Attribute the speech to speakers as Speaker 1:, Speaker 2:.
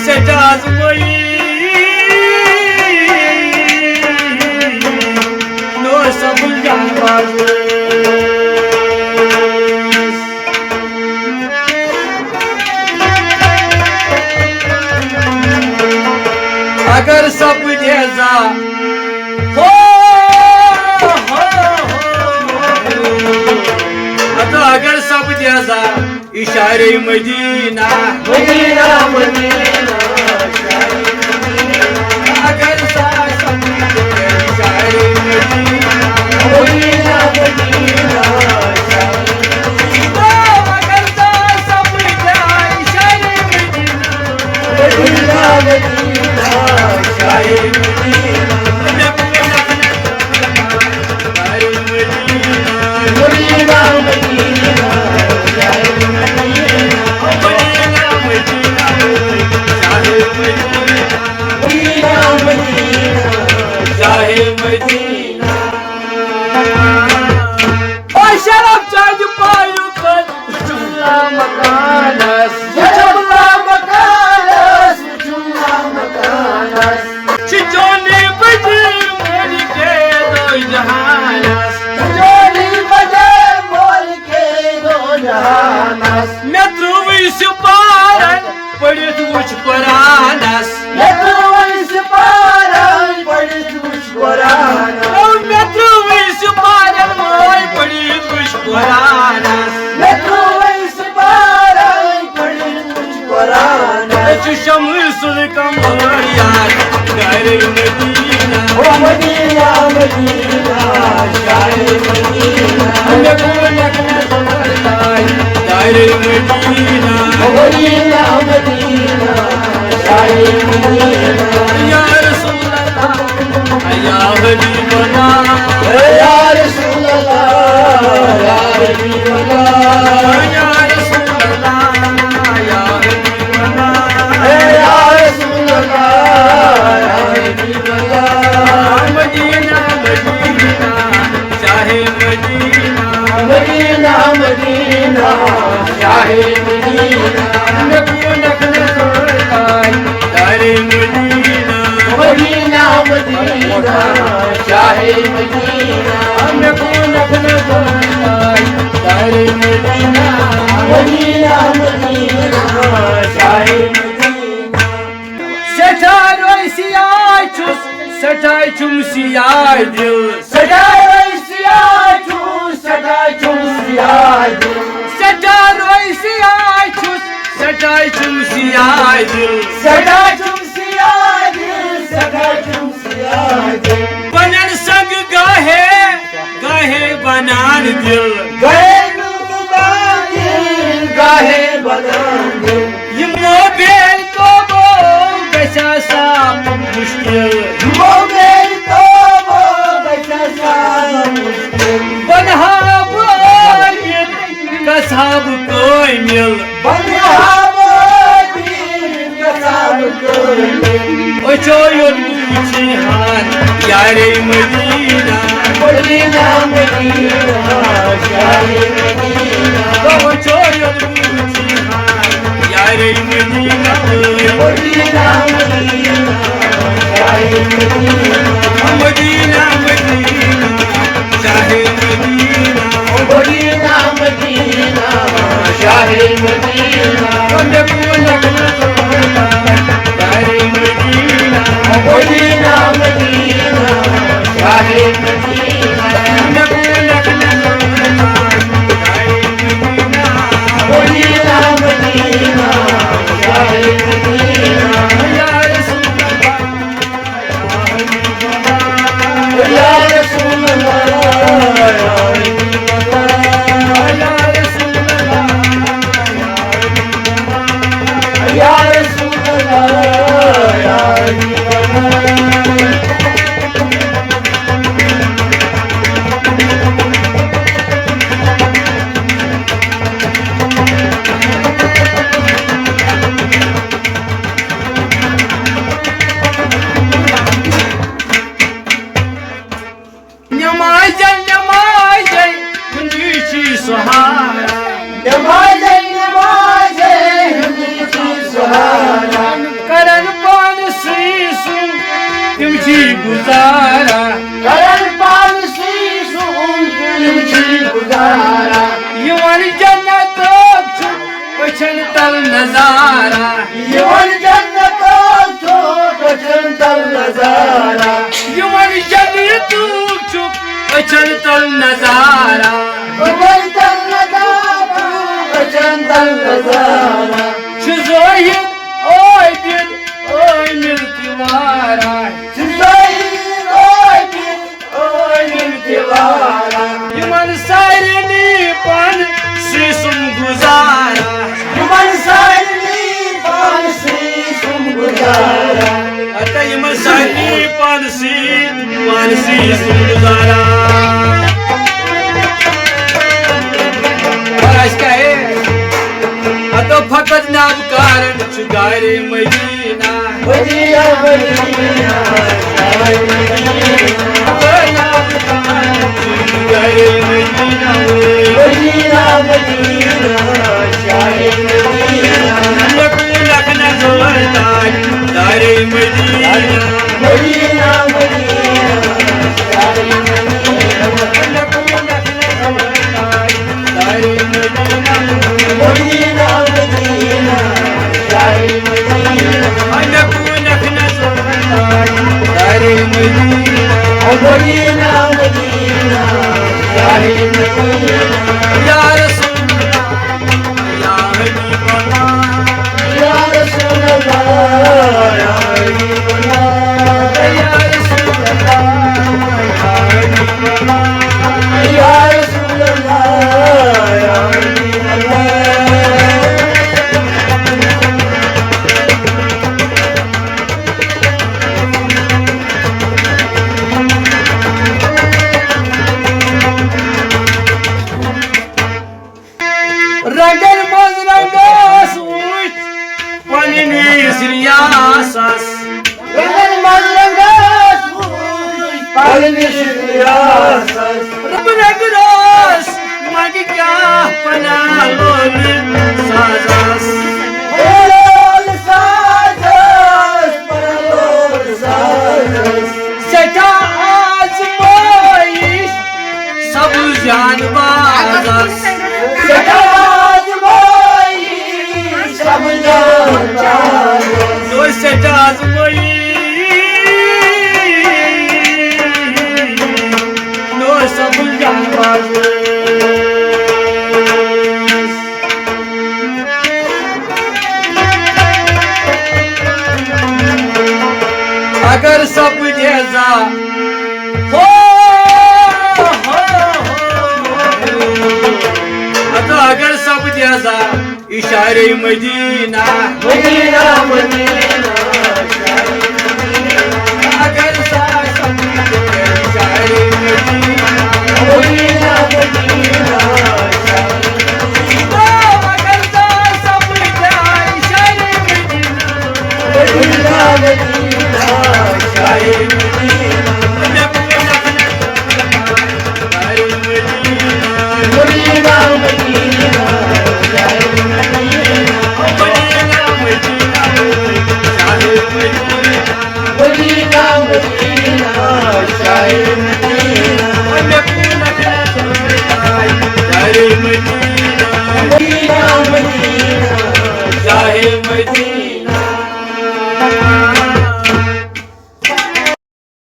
Speaker 1: सजाज वही नो सब जानबाज अगर सब जैसा हो अगर सब जैसा इशारे मदीना मदीना मदीना अगर सब इशारे मदीना मदीना मदीना अगर सब इशारे मदीना मदीना इशारे मदीना मदीना मदीना शाहे मदीना हमें बोलना शाहे मदीना मदीना मदीना शाहे मदीना या रसूल अल्लाह या हबीब अल्लाह या रसूल अल्लाह या हबीब अल्लाह या रसूल अल्लाह या हबीब अल्लाह या रसूल अल्लाह या हबीब अल्लाह मदीना मदीना शाहे मदीना मदीना मदीना शाहे मदीना नबी नखने सोरताई दारे मदीना मदीना मदीना शाहे मदीना नबी नखने सोरताई दारे मदीना मदीना मदीना शाहे मदीना सठारो सियाय छुस सठाय चुम सियाय दिल सठारो सियाय छुस सठाय चुम सियाय दिल सठारो सियाय छुस सठाय चुम सियाय दिल सठाय चुम सियाय दिल सठाय चुम सियाय दिल बनन संग गाहे गाहे बनान दिल गाहे दिल गाहे बनान दिल ये मोबेल को वो गसा सा मुश्किल मोबेल को वो गसा सा मुश्किल बनहाब कसाब कोई मिल बनहाब कसाब कोई मिल ओ चोयोन पूछी हान यारे मदीना मदीना मदीना शाहे मदीना ओ चोयोन पूछी हान यारे मदीना मदीना मदीना शाहे मदीना मदीना मदीना शाहे मदीना मदीना मदीना शाहे मदीना हमने पूना करना शाहे मदीना मदीना मदीना शाहे मदीना हमने पूना करना शाहे मदीना मदीना मदीना शाहे मदीना या रसूल अल्लाह या रसूल अल्लाह या रसूल अल्लाह या हबीब अल्लाह गुजारा
Speaker 2: करन पालसी सुन छी गुजारा
Speaker 1: यवन जन्नत वचन तल नजारा
Speaker 2: यवन जन्नत छो वचन तल नजारा
Speaker 1: यवन जन्नत वचन तल नजारा
Speaker 2: वचन तल नजारा वचन तल नजारा
Speaker 1: Şuzoyin oy bir oy mirtivara
Speaker 2: Şuzoyin oy bir oy mirtivara
Speaker 1: Yuman sayreni pan sisum guzara
Speaker 2: Yuman sayreni pan sisum guzara
Speaker 1: Ata yuman sayreni pan sisum guzara Araç ka hai तो फकत नाम कारण चुगारे मदीना
Speaker 2: मदीना मदीना शाहे मदीना
Speaker 1: चुगारे मदीना
Speaker 2: मदीना मदीना शाहे मदीना
Speaker 1: लखू लखना जोरदार दारे मदीना
Speaker 2: मदीना मदीना शाहे मदीना
Speaker 1: लखू लखना जोरदार दारे मदीना
Speaker 2: मदीना मदीना शाहे मदीना
Speaker 1: लखू लखना जोरदार दारे मदीना
Speaker 2: मदीना मदीना शाहे मदीना
Speaker 1: या रसूल या हबीब
Speaker 2: या रसूल अल्लाह या हबीब अल्लाह
Speaker 1: या रसूल
Speaker 2: या रसूल अल्लाह या हबीब अल्लाह
Speaker 1: रंगल मज रंगस उठ पनिनी सिरियासस
Speaker 2: रंगल मलंगस पालनी सियासस
Speaker 1: रब रंगरस मग क्या पना लोल साजस
Speaker 2: परोल साजस परोल साजस
Speaker 1: सटा आजमाइश सब जानबाजस
Speaker 2: सटाज मोई सब जान
Speaker 1: तो सटा आजमाइश तो सब जानबाजस अगर सब जैसा हो तो अगर सब जैसा इशारे मदीना
Speaker 2: मदीना मदीना
Speaker 1: अगर सब इशारे मदीना
Speaker 2: मदीना मदीना
Speaker 1: तो अगर सब इशारे मदीना
Speaker 2: मदीना शाहे मदीना मदीना मदीना शाहे मदीना मदीना मदीना शाहे मदीना मदीना मदीना
Speaker 1: मदीना